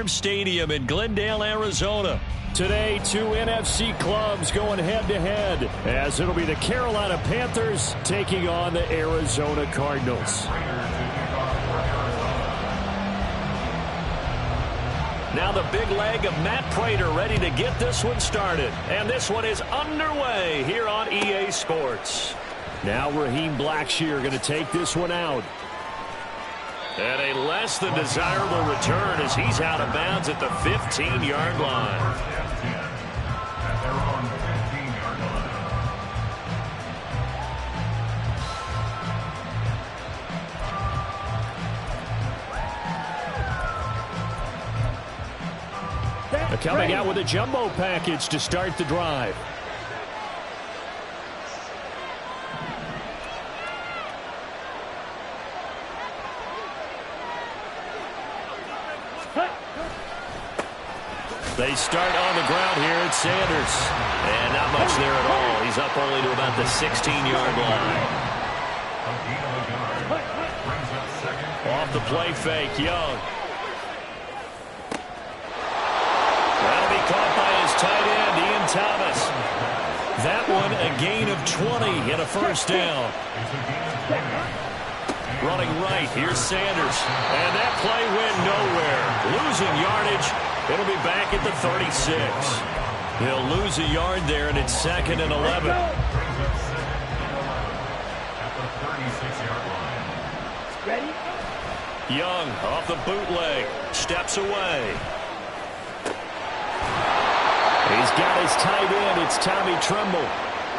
Farm Stadium in Glendale, Arizona. Today, two NFC clubs going head-to-head, as it'll be the Carolina Panthers taking on the Arizona Cardinals. Now the big leg of Matt Prater ready to get this one started. And this one is underway here on EA Sports. Now Raheem Blackshear going to take this one out. And a less than desirable return as he's out of bounds at the 15-yard line. Coming out with a jumbo package to start the drive. They start on the ground here at Sanders. And not much there at all. He's up only to about the 16-yard line. Off the play fake, Young. That'll be caught by his tight end, Ian Thomas. That one a gain of 20 and a first down. Running right, here's Sanders. And that play went nowhere. Losing yardage. It'll be back at the 36. He'll lose a yard there, and it's 2nd and 11. Ready? Young off the bootleg. Steps away. He's got his tight end. It's Tommy Tremble.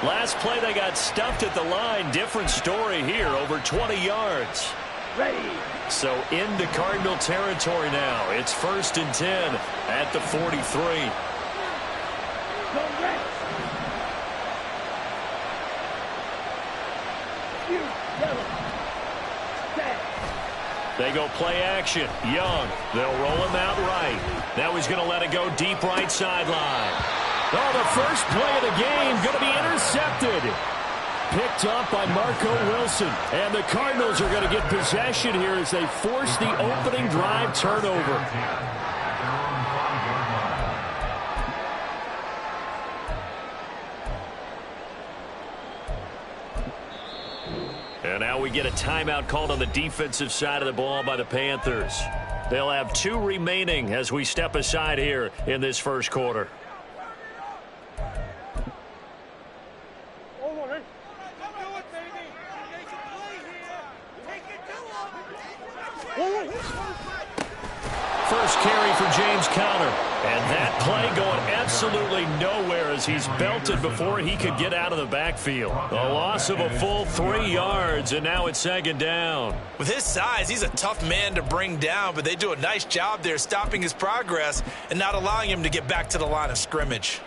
Last play they got stuffed at the line. Different story here. Over 20 yards. Ready. So into Cardinal territory now. It's 1st and 10 at the 43. Go Rex. You yellow. Set. They go play action. Young. They'll roll him out right. Now he's going to let it go deep right sideline. Oh, the first play of the game going to be intercepted. Picked off by Marco Wilson. And the Cardinals are going to get possession here as they force the opening drive turnover. And now we get a timeout called on the defensive side of the ball by the Panthers. They'll have 2 remaining as we step aside here in this first quarter. First carry for James Conner. And that play going absolutely nowhere as he's belted before he could get out of the backfield. A loss of a full 3 yards, and now it's 2nd down. With his size, he's a tough man to bring down, but they do a nice job there stopping his progress and not allowing him to get back to the line of scrimmage.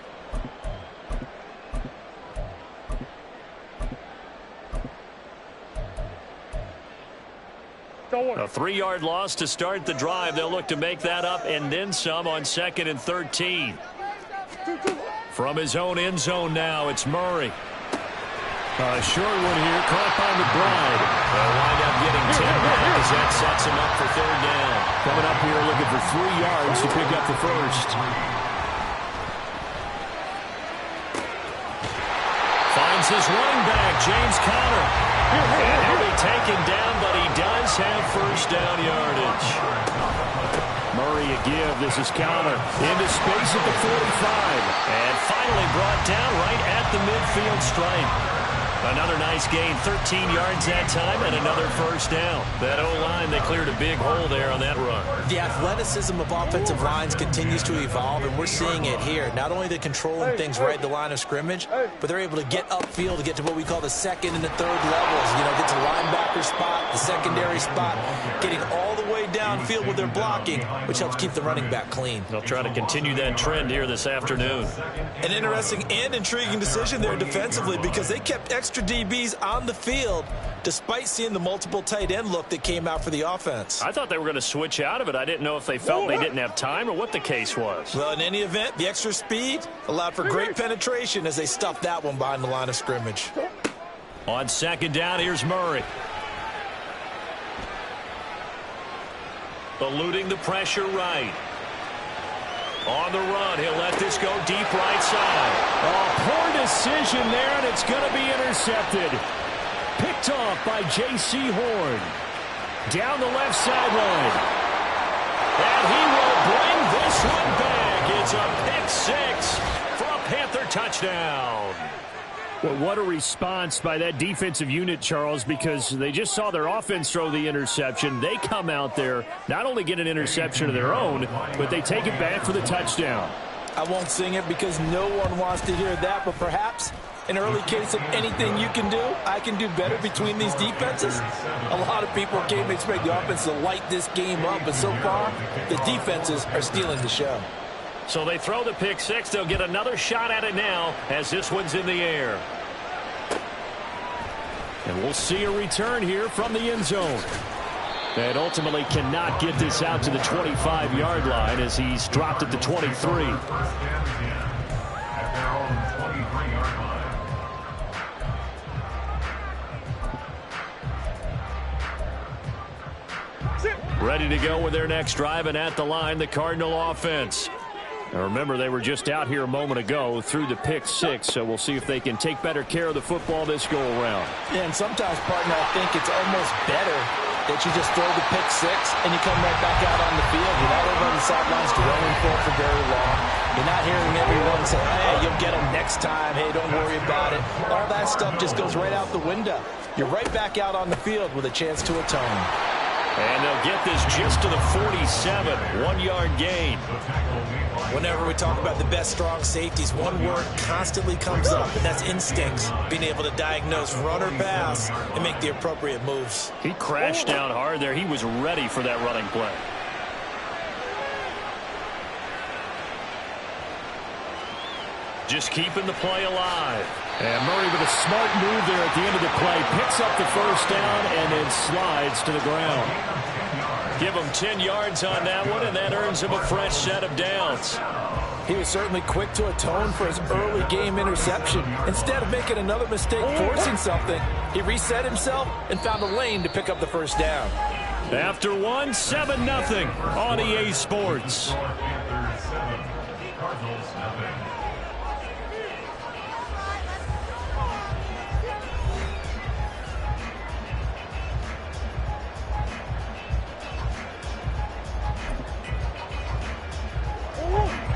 A 3-yard loss to start the drive. They'll look to make that up and then some on 2nd and 13. From his own end zone now, it's Murray. A short one here, caught by McBride. They'll wind up getting 10 back as that sets him up for 3rd down. Coming up here looking for 3 yards to pick up the first. Finds his running back, James Conner. And he'll be taken down, but he does have first down yardage. Murray a give. This is Conner into space at the 45. And finally brought down right at the midfield stripe. Another nice gain, 13 yards that time, and another first down. That O-line, they cleared a big hole there on that run. The athleticism of offensive lines continues to evolve, and we're seeing it here. Not only they're controlling things right at the line of scrimmage, but they're able to get upfield to get to what we call the 2nd and the 3rd levels. You know, get to the linebacker spot, the secondary spot, getting all the way downfield with their blocking, which helps keep the running back clean. They'll try to continue that trend here this afternoon. An interesting and intriguing decision there defensively because they kept extra DBs on the field despite seeing the multiple tight end look that came out for the offense. I thought they were going to switch out of it. I didn't know if they felt they didn't have time or what the case was. Well, in any event, the extra speed allowed for great penetration as they stuffed that one behind the line of scrimmage. On 2nd down, here's Murray. Eluding the pressure right. On the run, he'll let this go deep right side. Oh, poor decision there, and it's going to be intercepted. Picked off by J.C. Horn. Down the left sideline. And he will bring this one back. It's a pick six for a Panther touchdown. Well, what a response by that defensive unit, Charles, because they just saw their offense throw the interception. They come out there, not only get an interception of their own, but they take it back for the touchdown. I won't sing it because no one wants to hear that, but perhaps an early case of anything you can do, I can do better between these defenses. A lot of people came to expect the offense to light this game up, but so far, the defenses are stealing the show. So they throw the pick six. They'll get another shot at it now as this one's in the air. And we'll see a return here from the end zone. And ultimately cannot get this out to the 25-yard line as he's dropped at the 23. Ready to go with their next drive, and at the line, the Cardinal offense. Now remember, they were just out here a moment ago through the pick six, so we'll see if they can take better care of the football this go-around. Yeah, and sometimes, partner, I think it's almost better that you just throw the pick six and you come right back out on the field. You're not over on the sidelines dwelling for very long. You're not hearing everyone say, hey, you'll get them next time. Hey, don't worry about it. All that stuff just goes right out the window. You're right back out on the field with a chance to atone. And they'll get this just to the 47, 1-yard gain. Whenever we talk about the best strong safeties, one word constantly comes up, and that's instincts. Being able to diagnose run or pass and make the appropriate moves. He crashed down hard there. He was ready for that running play. Just keeping the play alive. And Murray with a smart move there at the end of the play. Picks up the first down and then slides to the ground. Give him 10 yards on that one, and that earns him a fresh set of downs. He was certainly quick to atone for his early game interception. Instead of making another mistake forcing something, he reset himself and found a lane to pick up the first down. After one, 7-0 on EA Sports.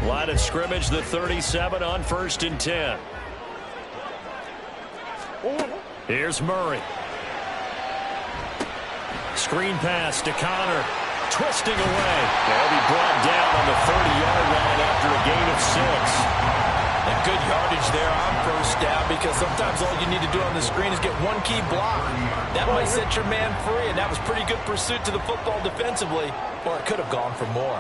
Line of scrimmage, the 37 on 1st and 10. Here's Murray. Screen pass to Connor. Twisting away. They'll be brought down on the 30-yard line after a gain of 6. And good yardage there on first down, because sometimes all you need to do on the screen is get one key block. That might set your man free, and that was pretty good pursuit to the football defensively, or it could have gone for more.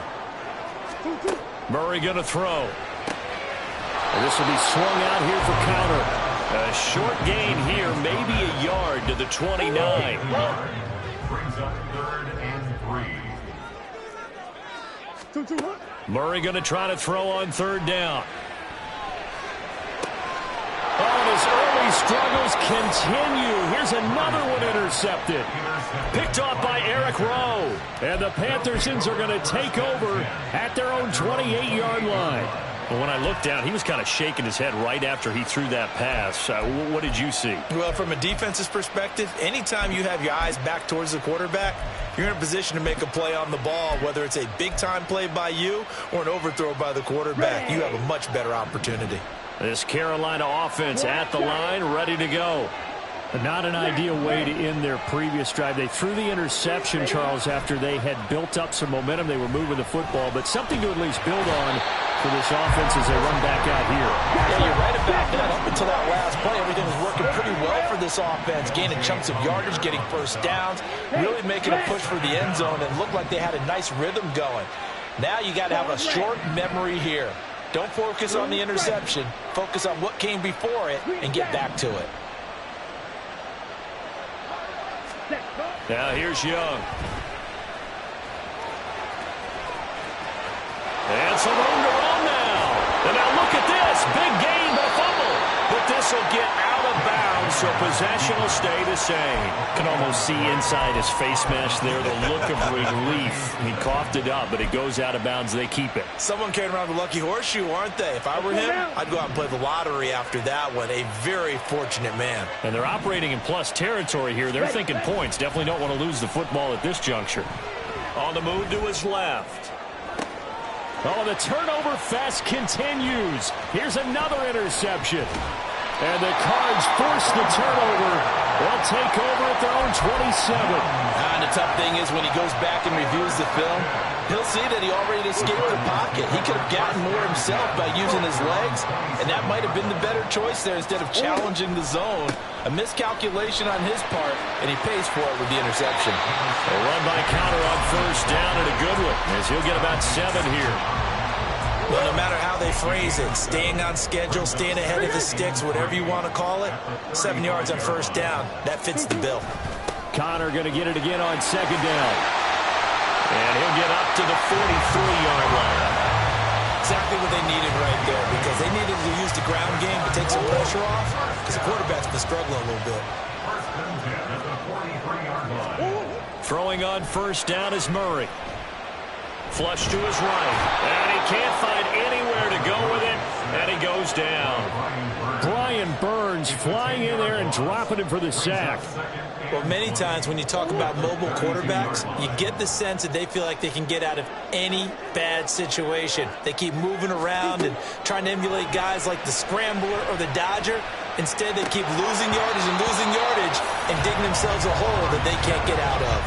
Murray going to throw. And this will be swung out here for Connor. A short gain here, maybe a yard to the 29. Brings up 3rd and 3. Murray going to try to throw on 3rd down. Oh, his early struggles continue. Here's another one intercepted. Picked off by Eric Rowe. And the Panthersons are going to take over at their own 28-yard line. Well, when I looked down, he was kind of shaking his head right after he threw that pass. What did you see? Well, from a defense's perspective, anytime you have your eyes back towards the quarterback, you're in a position to make a play on the ball, whether it's a big-time play by you or an overthrow by the quarterback. You have a much better opportunity. This Carolina offense at the line, ready to go. Not an ideal way to end their previous drive. They threw the interception, Charles, after they had built up some momentum. They were moving the football, but something to at least build on for this offense as they run back out here. Yeah, you're right about that. Up until that last play, everything was working pretty well for this offense, gaining chunks of yardage, getting first downs, really making a push for the end zone, and looked like they had a nice rhythm going. Now you got to have a short memory here. Don't focus on the interception. Focus on what came before it and get back to it. Now here's Young. And some room to run now. And now look at this. Big gain, but fumble. But this will get out of bounds down, so possession will stay the same. Can almost see inside his face mask there the look of relief. He coughed it up, but it goes out of bounds. They keep it. Someone carrying around the lucky horseshoe, aren't they? If I were him, I'd go out and play the lottery after that one. A very fortunate man. And they're operating in plus territory here. They're thinking points. Definitely don't want to lose the football at this juncture. On the move to his left. Oh, the turnover fest continues. Here's another interception. And the Cards force the turnover. They'll take over at their own 27. And the tough thing is when he goes back and reviews the film, he'll see that he already escaped the pocket. He could have gotten more himself by using his legs, and that might have been the better choice there instead of challenging the zone. A miscalculation on his part, and he pays for it with the interception. A run by Counter on first down, and a good one, as he'll get about 7 here. Well, no matter how they phrase it, staying on schedule, staying ahead of the sticks, whatever you want to call it, 7 yards on first down, that fits the bill. Connor going to get it again on second down. And he'll get up to the 43-yard line. Exactly what they needed right there, because they needed to use the ground game to take some pressure off, because the quarterback's been struggling a little bit. Throwing on first down is Murray. Flush to his right, and he can't find anywhere to go with it, and he goes down. Brian Burns flying in there and dropping him for the sack. Well, many times when you talk about mobile quarterbacks, you get the sense that they feel like they can get out of any bad situation. They keep moving around and trying to emulate guys like the Scrambler or the Dodger. Instead, they keep losing yardage and digging themselves a hole that they can't get out of.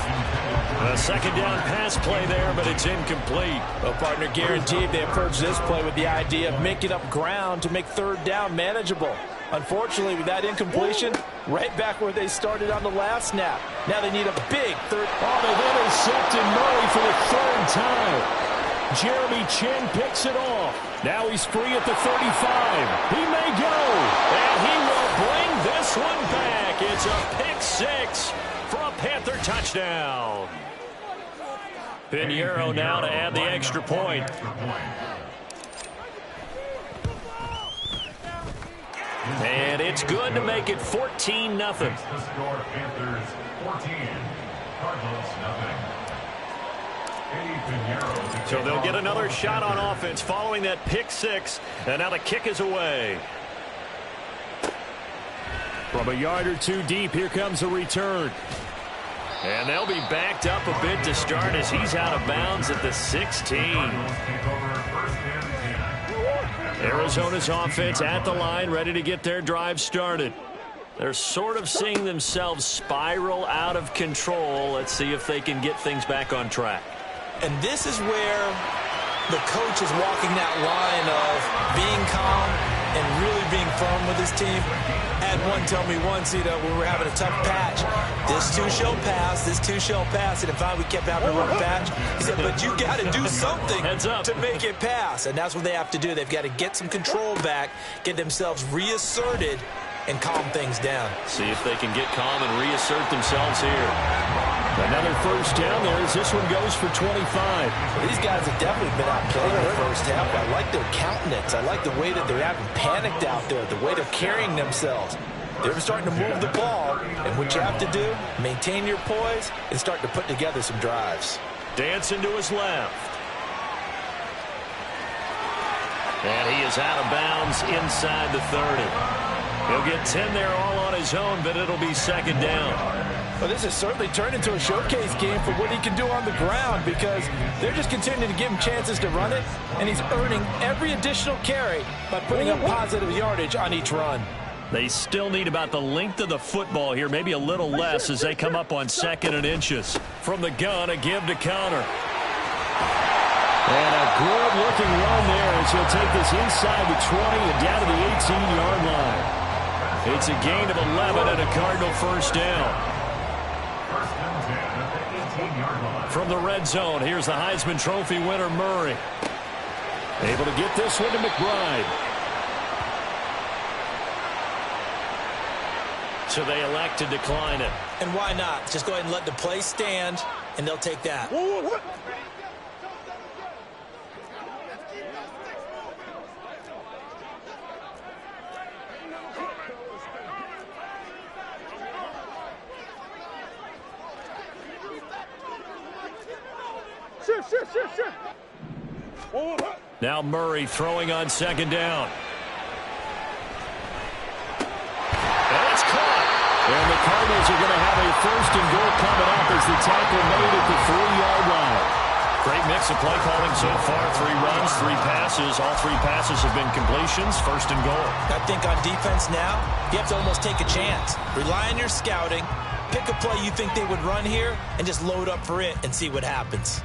A second down pass play there, but it's incomplete. Well, partner, guaranteed they approach this play with the idea of making up ground to make third down manageable. Unfortunately, with that incompletion, right back where they started on the last snap. Now they need a big third. Oh, they've intercepted Murray for the third time. Jeremy Chin picks it off. Now he's free at the 35. He may go. And he will bring this one back. It's a pick six for a Panther touchdown. Pinheiro now to add the extra point. And it's good to make it 14-0. So they'll get another shot on offense following that pick six. And now the kick is away. From a yard or two deep, here comes a return. And they'll be backed up a bit to start as he's out of bounds at the 16. Arizona's offense at the line, ready to get their drive started. They're sort of seeing themselves spiral out of control. Let's see if they can get things back on track. And this is where the coach is walking that line of being calm and really being firm with his team. Had one tell me once, when we were having a tough patch, this too shall pass, this too shall pass. And if we kept having a rough patch, he said, but you got to do something to make it pass. And that's what they have to do. They've got to get some control back, get themselves reasserted, and calm things down. See if they can get calm and reassert themselves here. Another first down there as this one goes for 25. Well, these guys have definitely been outplayed in the first half. I like their countenance. I like the way that they're having panicked out there, the way they're carrying themselves. They're starting to move the ball, and what you have to do, maintain your poise and start to put together some drives. Dancing to his left. And he is out of bounds inside the 30. He'll get 10 there all on his own, but it'll be second down. Well, this has certainly turned into a showcase game for what he can do on the ground because they're just continuing to give him chances to run it, and he's earning every additional carry by putting up positive yardage on each run. They still need about the length of the football here, maybe a little less as they come up on second and inches. From the gun, a give to Connor. And a good-looking run there as he'll take this inside the 20 and down to the 18-yard line. It's a gain of 11 and a Cardinal first down. From the red zone, here's the Heisman Trophy winner, Murray. Able to get this one to McBride. So they elect to decline it. And why not? Just go ahead and let the play stand, and they'll take that. Now Murray throwing on second down. And it's caught. And the Cardinals are going to have a first and goal coming up as the tackle made at the 3-yard line. Great mix of play calling so far. 3 runs, 3 passes. All 3 passes have been completions. First and goal. I think on defense now, you have to almost take a chance. Rely on your scouting. Pick a play you think they would run here and just load up for it and see what happens.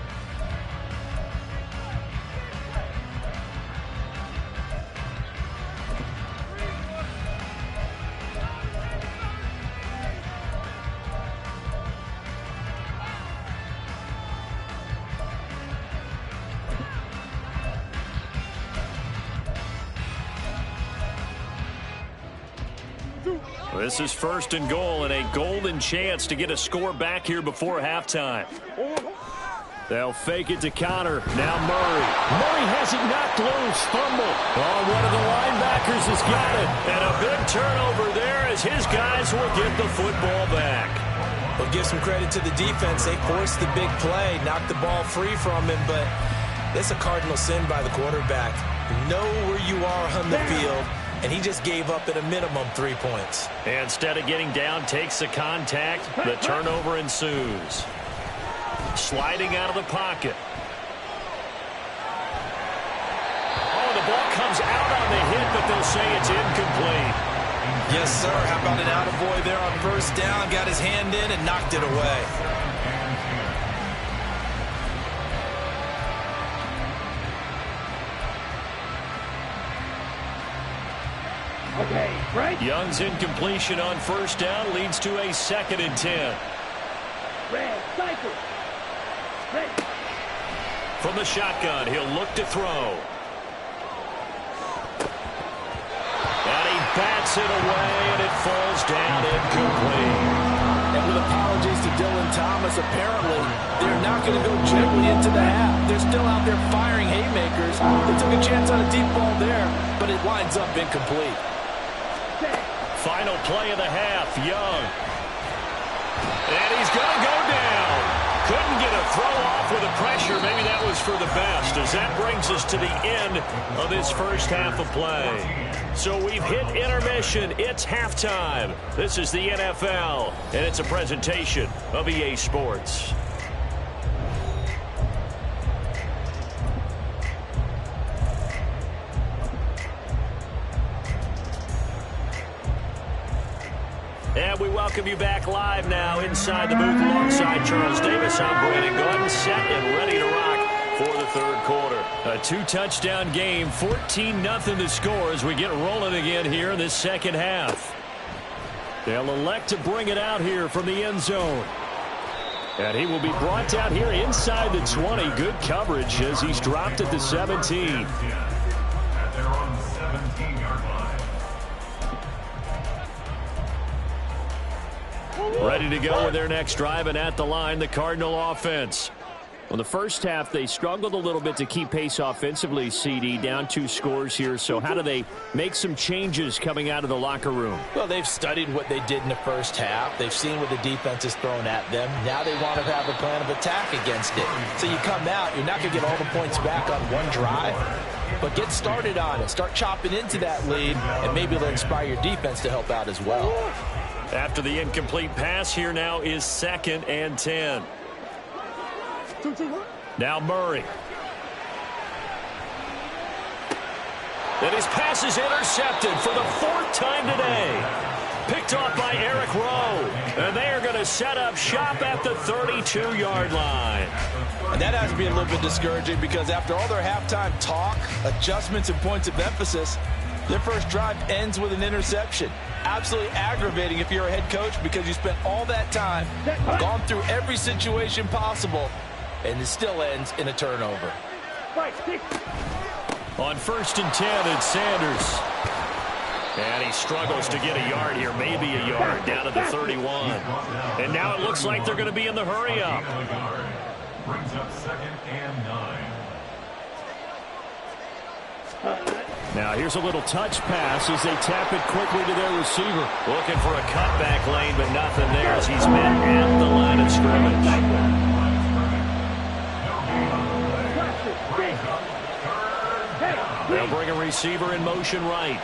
This is first and goal and a golden chance to get a score back here before halftime. They'll fake it to counter. Now Murray. Murray has it knocked loose. Fumble. Oh, one of the linebackers has got it. And a big turnover there as his guys will get the football back. We'll give some credit to the defense. They forced the big play, knocked the ball free from him, but that's a cardinal sin by the quarterback. Know where you are on the field. And he just gave up at a minimum 3 points. Instead of getting down, takes the contact. The turnover ensues. Sliding out of the pocket. Oh, the ball comes out on the hit, but they'll say it's incomplete. Yes, sir. How about an attaboy there on first down? Got his hand in and knocked it away. Okay, right. Young's incompletion on first down leads to a 2nd and 10. Red, cycle. Red. From the shotgun, he'll look to throw. And he bats it away, and it falls down incomplete. And with apologies to Dylan Thomas, apparently they're not going to go gently into the half. They're still out there firing haymakers. They took a chance on a deep ball there, but it winds up incomplete. Final play of the half, Young. And he's going to go down. Couldn't get a throw off with the pressure. Maybe that was for the best, as that brings us to the end of this first half of play. So we've hit intermission. It's halftime. This is the NFL, and it's a presentation of EA Sports. And we welcome you back live now inside the booth alongside Charles Davis. I'm Brandon Gordon, set and ready to rock for the 3rd quarter. A 2-touchdown game, 14-0 the score as we get rolling again here in this 2nd half. They'll elect to bring it out here from the end zone. And he will be brought down here inside the 20. Good coverage as he's dropped at the 17. At their own 17-yard line. Ready to go with their next drive, and at the line, the Cardinal offense. Well, the first half, they struggled a little bit to keep pace offensively, CD, down 2 scores here. So how do they make some changes coming out of the locker room? Well, they've studied what they did in the first half. They've seen what the defense has thrown at them. Now they want to have a plan of attack against it. So you come out, you're not going to get all the points back on one drive, but get started on it. Start chopping into that lead, and maybe it'll inspire your defense to help out as well. After the incomplete pass, here now is 2nd and 10. Now Murray. And his pass is intercepted for the 4th time today. Picked off by Eric Rowe. And they are going to set up shop at the 32-yard line. And that has to be a little bit discouraging because after all their halftime talk, adjustments and points of emphasis, their first drive ends with an interception. Absolutely aggravating if you're a head coach because you spent all that time, gone through every situation possible, and it still ends in a turnover. On 1st and 10, it's Sanders. And he struggles to get a yard here, maybe a yard, down at the 31. And now it looks like they're going to be in the hurry-up. Brings up 2nd and 9. Now here's a little touch pass as they tap it quickly to their receiver. Looking for a cutback lane, but nothing there as he's met at the line of scrimmage. They'll bring a receiver in motion right.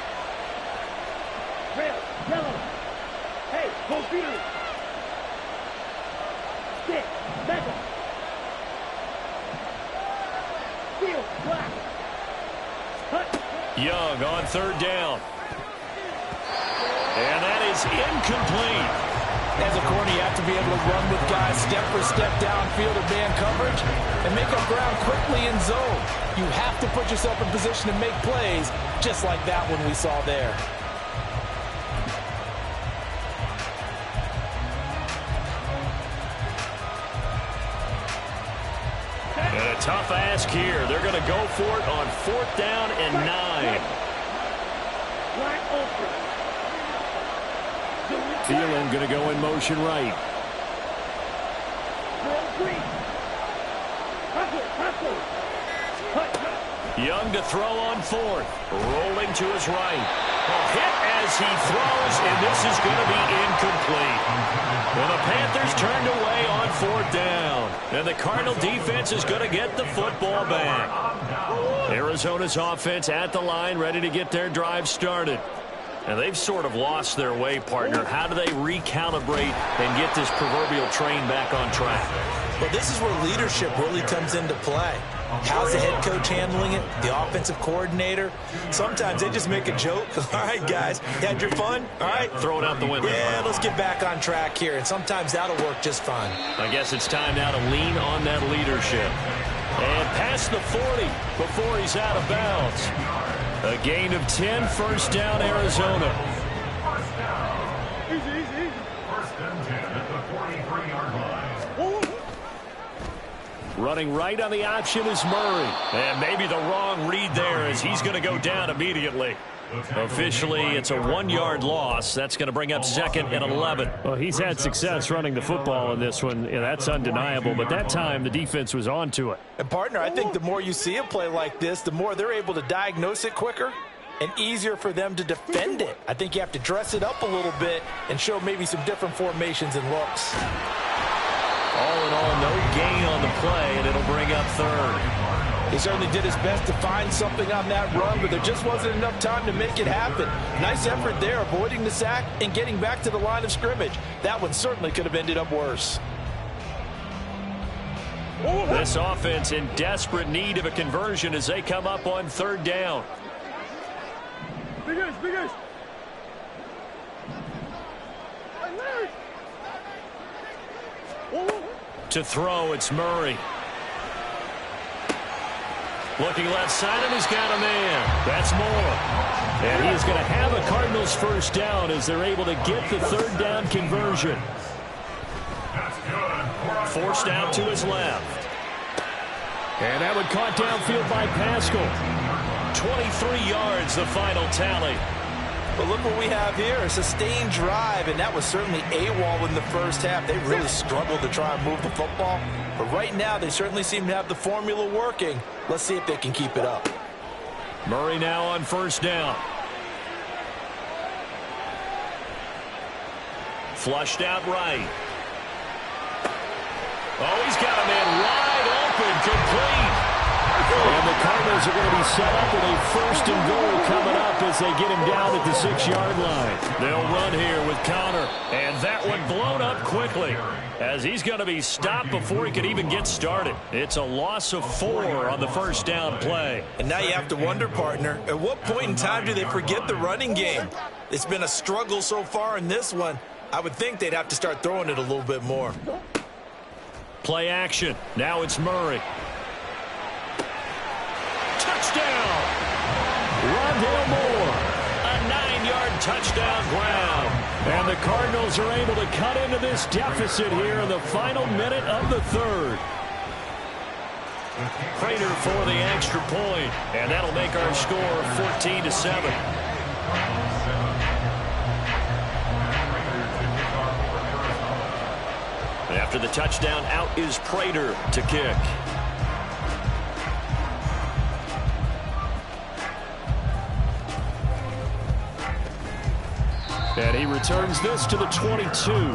Red, yellow. Hey, go field. Stick, metal. Field, black. Cut. Young on third down. And that is incomplete. As a corner, you have to be able to run with guys step for step downfield or man coverage and make up ground quickly in zone. You have to put yourself in position to make plays, just like that one we saw there. And a tough ask here. They're going to go for it on 4th down and 9. Black ultra. Thielen going to go in motion right. Young to throw on 4th. Rolling to his right. Hit as he throws, and this is going to be incomplete. Well, the Panthers turned away on 4th down. And the Cardinal defense is going to get the football back. Arizona's offense at the line, ready to get their drive started. And they've sort of lost their way, partner. How do they recalibrate and get this proverbial train back on track? Well, this is where leadership really comes into play. How's the head coach handling it? The offensive coordinator? Sometimes they just make a joke. All right, guys, you had your fun? All right. Throw it out the window. Yeah, let's get back on track here. And sometimes that'll work just fine. I guess it's time now to lean on that leadership. And past the 40 before he's out of bounds. A gain of 10, 1st down, Arizona. Easy. 1st and 10 at the 43-yard line. Running right on the option is Murray. And maybe the wrong read there as he's going to go down immediately. Officially, it's a 1-yard loss. That's going to bring up 2nd and 11. Well, he's had success running the football in this one. Yeah, that's undeniable. But that time, the defense was on to it. And, partner, I think the more you see a play like this, the more they're able to diagnose it quicker and easier for them to defend it. I think you have to dress it up a little bit and show maybe some different formations and looks. All in all, no gain on the play, and it'll bring up 3rd. He certainly did his best to find something on that run, but there just wasn't enough time to make it happen. Nice effort there, avoiding the sack and getting back to the line of scrimmage. That one certainly could have ended up worse. This offense in desperate need of a conversion as they come up on 3rd down. Big To throw, it's Murray. Looking left side, and he's got a man. That's Moore. And he's going to have a Cardinals 1st down as they're able to get the 3rd down conversion. Forced out to his left. And that one caught downfield by Pascal. 23 yards, the final tally. But look what we have here, a sustained drive, and that was certainly AWOL in the first half. They really struggled to try and move the football. But right now, they certainly seem to have the formula working. Let's see if they can keep it up. Murray now on 1st down. Flushed out right. Oh, he's got a man wide open, complete. And the Cardinals are going to be set up with a 1st and goal coming up as they get him down at the 6-yard line. They'll run here with Connor. And that one blown up quickly as he's going to be stopped before he could even get started. It's a loss of 4 on the 1st down play. And now you have to wonder, partner, at what point in time do they forget the running game? It's been a struggle so far in this one. I would think they'd have to start throwing it a little bit more. Play action. Now it's Murray. Touchdown! Rondale Moore. A 9-yard touchdown ground. And the Cardinals are able to cut into this deficit here in the final minute of the 3rd. Prater for the extra point. And that'll make our score 14-7. After the touchdown, out is Prater to kick. And he returns this to the 22. The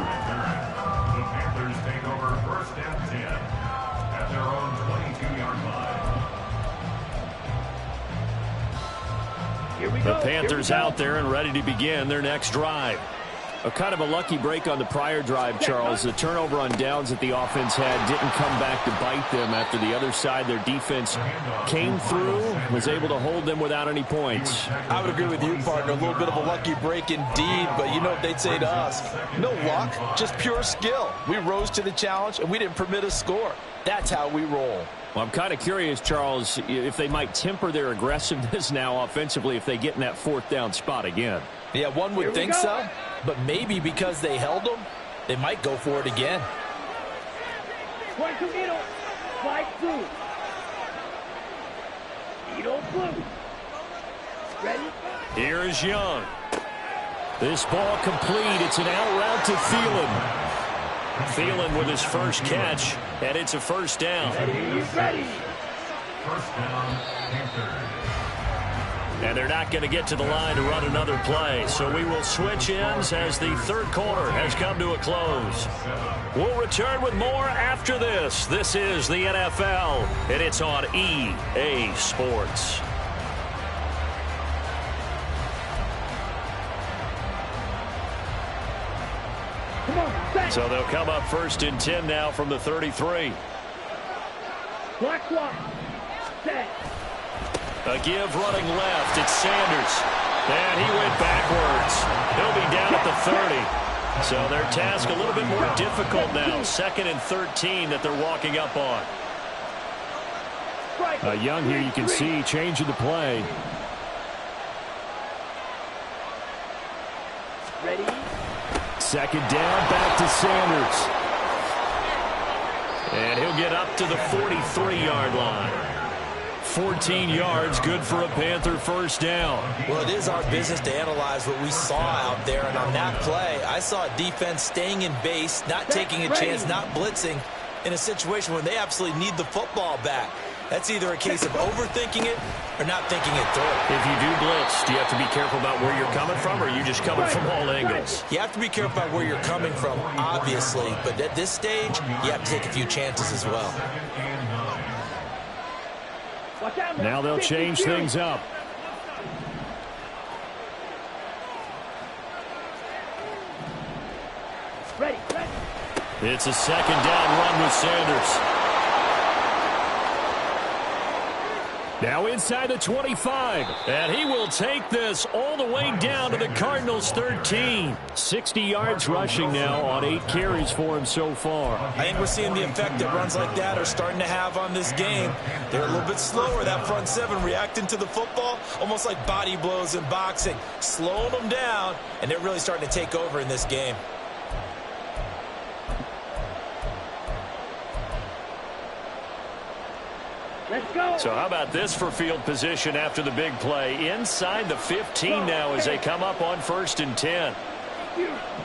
Panthers take over 1st and 10 at their own 22-yard line. The Panthers out there and ready to begin their next drive. A kind of a lucky break on the prior drive, Charles. The turnover on downs that the offense had didn't come back to bite them after the other side. Their defense came through, was able to hold them without any points. I would agree with you, partner. A little bit of a lucky break indeed, but you know what they'd say to us? No luck, just pure skill. We rose to the challenge, and we didn't permit a score. That's how we roll. Well, I'm kind of curious, Charles, if they might temper their aggressiveness now offensively if they get in that fourth down spot again. Yeah, one would think so, but maybe because they held them, they might go for it again. Here is Young. This ball complete. It's an out route to Thielen. Thielen with his first catch, and it's a first down. First down, Panthers. And they're not going to get to the line to run another play. So we will switch ends as the third quarter has come to a close. We'll return with more after this. This is the NFL, and it's on EA Sports. So they'll come up first and 10 now from the 33. Black clock. Set. A give running left. It's Sanders. And he went backwards. He'll be down at the 30. So their task a little bit more difficult now. 2nd and 13 that they're walking up on. Young here you can see changing the play. Ready. 2nd down, back to Sanders. And he'll get up to the 43-yard line. 14 yards, good for a Panther first down. Well, it is our business to analyze what we saw out there. And on that play, I saw a defense staying in base, not taking a chance, not blitzing in a situation where they absolutely need the football back. That's either a case of overthinking it or not thinking it through. If you do blitz, do you have to be careful about where you're coming from, or are you just coming from all angles? You have to be careful about where you're coming from, obviously. But at this stage, you have to take a few chances as well. Now they'll change things up. Ready. It's a 2nd down run with Sanders. Now inside the 25, and he will take this all the way down to the Cardinals' 13. 60 yards rushing now on 8 carries for him so far. I think we're seeing the effect that runs like that are starting to have on this game. They're a little bit slower, that front seven, reacting to the football, almost like body blows in boxing, slowing them down, and they're really starting to take over in this game. Let's go. So how about this for field position after the big play? Inside the 15 now as they come up on 1st and 10.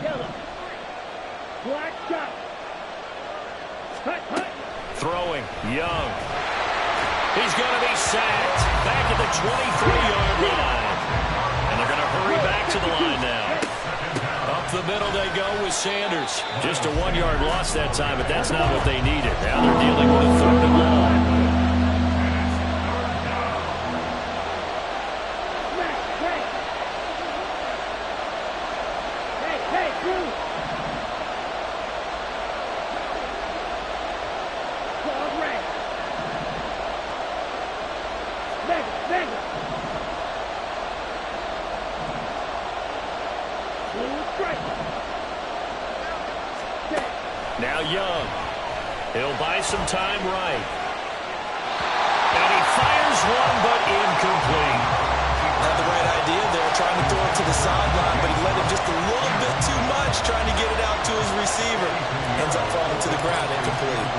Yellow. Black shot. Hut. Throwing, Young. He's going to be sacked. Back at the 23-yard line. And they're going to hurry back to the line now. Up the middle they go with Sanders. Just a 1-yard loss that time, but that's not what they needed. Now they're dealing with a 3rd and long. Now Young. He'll buy some time right. And he fires one, but incomplete. Had the right idea there, trying to throw it to the sideline, but he let him just a little bit too much, trying to get it out to his receiver. Ends up falling to the ground, incomplete.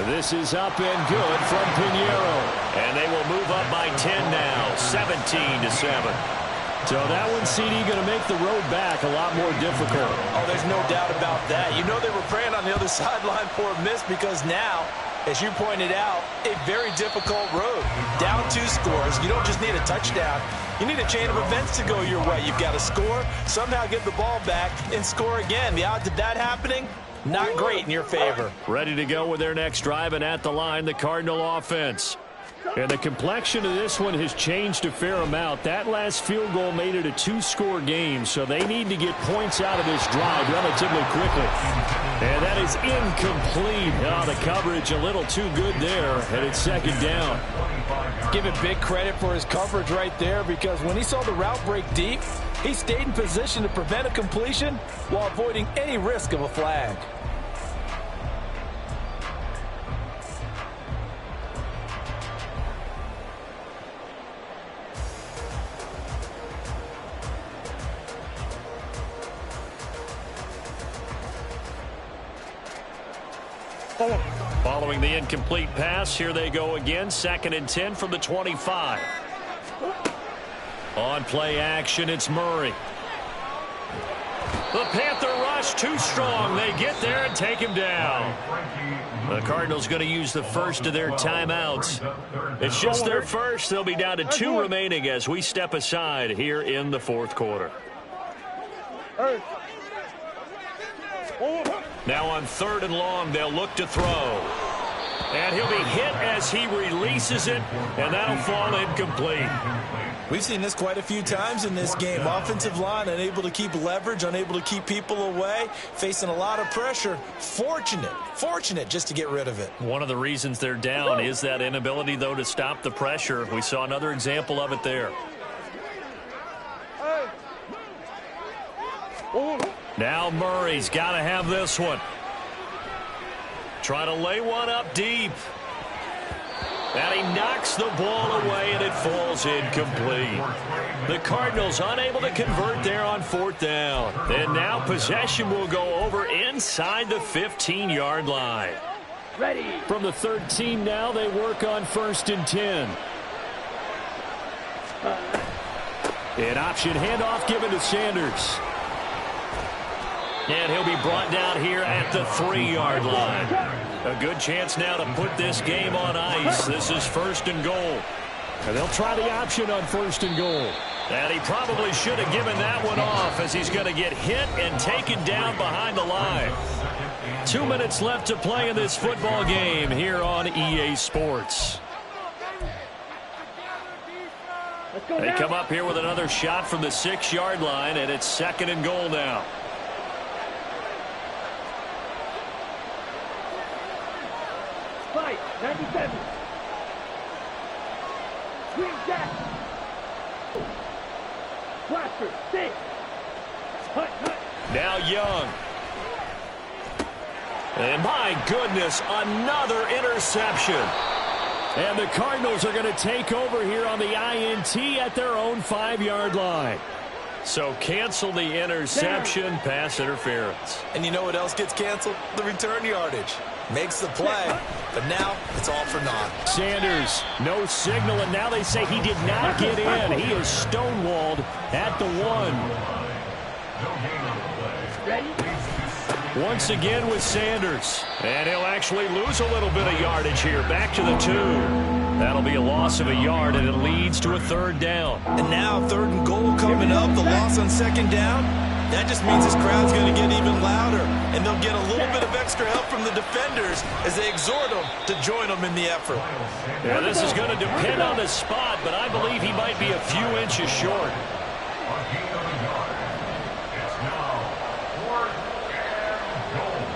This is up and good from Pinheiro. And they will move up by 10 now, 17-7. So that one, CD, going to make the road back a lot more difficult. Oh, there's no doubt about that. You know they were praying on the other sideline for a miss because now, as you pointed out, a very difficult road. Down 2 scores. You don't just need a touchdown. You need a chain of events to go your way. You've got to score, somehow get the ball back, and score again. The odds of that happening, not great in your favor. Ready to go with their next drive, and at the line, the Cardinal offense. And the complexion of this one has changed a fair amount. That last field goal made it a 2-score game, so they need to get points out of this drive relatively quickly. And that is incomplete. Oh, the coverage a little too good there, and it's second down. Give it big credit for his coverage right there, because when he saw the route break deep, he stayed in position to prevent a completion while avoiding any risk of a flag. Following the incomplete pass, here they go again. 2nd and 10 from the 25. On play action, it's Murray. The Panther rush too strong. They get there and take him down. The Cardinals going to use the first of their timeouts. It's just their first. They'll be down to 2 remaining as we step aside here in the 4th quarter. Now on 3rd and long, they'll look to throw. And he'll be hit as he releases it, and that'll fall incomplete. We've seen this quite a few times in this game. Offensive line unable to keep leverage, unable to keep people away, facing a lot of pressure. Fortunate just to get rid of it. One of the reasons they're down is that inability, though, to stop the pressure. We saw another example of it there. Now Murray's got to have this one. Try to lay one up deep. And he knocks the ball away, and it falls incomplete. The Cardinals unable to convert there on 4th down. And now possession will go over inside the 15-yard line. Ready. From the 13 now, they work on 1st and 10. An option handoff given to Sanders. And he'll be brought down here at the 3-yard line. A good chance now to put this game on ice. This is 1st and goal. And they'll try the option on 1st and goal. And he probably should have given that one off, as he's going to get hit and taken down behind the line. 2 minutes left to play in this football game here on EA Sports. They come up here with another shot from the 6-yard line, and it's 2nd and goal now. Fight, 97. Green jack. Blaster, 6. Hut. Now Young. And my goodness, another interception. And the Cardinals are going to take over here on the INT at their own 5-yard line. So cancel the interception, pass interference. And you know what else gets canceled? The return yardage. Makes the play, but now it's all for naught. Sanders, no signal, and now they say he did not get in. He is stonewalled at the 1. Ready? Once again with Sanders. And he'll actually lose a little bit of yardage here. Back to the 2. That'll be a loss of a yard, and it leads to a 3rd down. And now 3rd and goal coming up. The loss on 2nd down. That just means this crowd's going to get even louder, and they'll get a little bit of extra help from the defenders as they exhort them to join them in the effort. Yeah, this is going to depend on the spot, but I believe he might be a few inches short. It's now 4th and goal.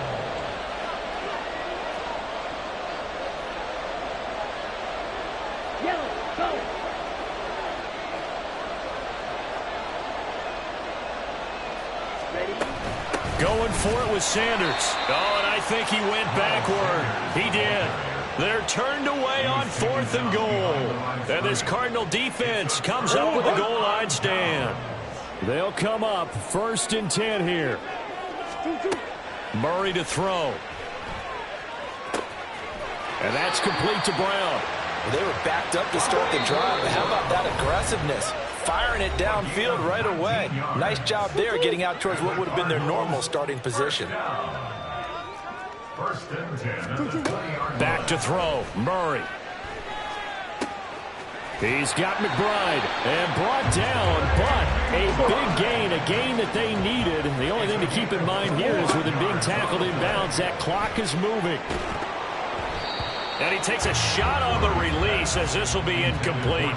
Yellow, go. Ready? Going for it with Sanders. Oh, and I think he went backward. He did. They're turned away on 4th and goal. And this Cardinal defense comes up with a goal line stand. They'll come up 1st and 10 here. Murray to throw. And that's complete to Brown. Well, they were backed up to start the drive, but how about that aggressiveness? Firing it downfield right away. Nice job there getting out towards what would have been their normal starting position. 1st and 10. Back to throw. Murray. He's got McBride and brought down, but a big gain, a gain that they needed. The only thing to keep in mind here is with him being tackled inbounds, that clock is moving. And he takes a shot on the release. says this will be incomplete.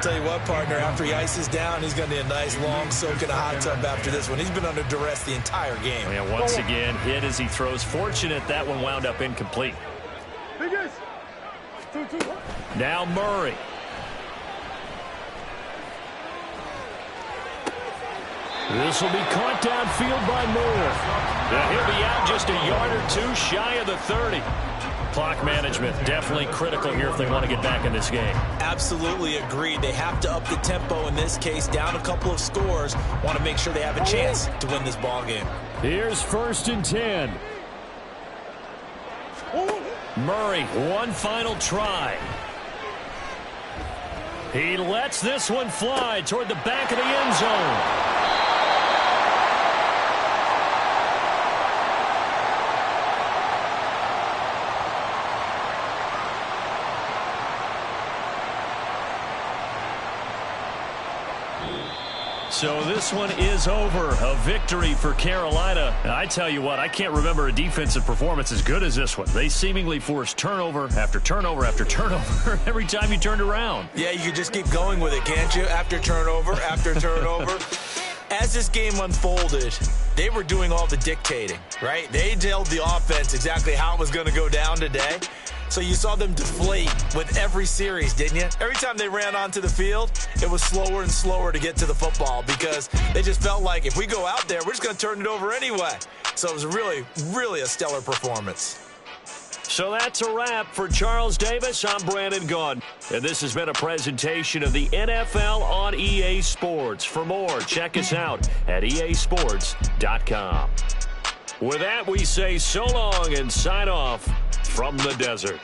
Tell you what, partner, after he ices down, he's going to need a nice long soak in a hot tub after this one. He's been under duress the entire game. And once again, hit as he throws. Fortunate that one wound up incomplete. Now Murray. This will be caught downfield by Moore. He'll be out just a yard or two shy of the 30. Clock management definitely critical here if they want to get back in this game. Absolutely agreed. They have to up the tempo in this case, down a couple of scores. Want to make sure they have a chance to win this ball game. Here's 1st and 10. Murray, one final try. He lets this one fly toward the back of the end zone. So this one is over. A victory for Carolina. And I tell you what, I can't remember a defensive performance as good as this one. They seemingly forced turnover after turnover after turnover every time you turned around. Yeah, you can just keep going with it, can't you? After turnover, after turnover. As this game unfolded, they were doing all the dictating, right? They told the offense exactly how it was going to go down today. So you saw them deflate with every series, didn't you? Every time they ran onto the field, it was slower and slower to get to the football because they just felt like if we go out there, we're just going to turn it over anyway. So it was really, really a stellar performance. So that's a wrap for Charles Davis. I'm Brandon Gaudin. And this has been a presentation of the NFL on EA Sports. For more, check us out at easports.com. With that, we say so long and sign off from the desert.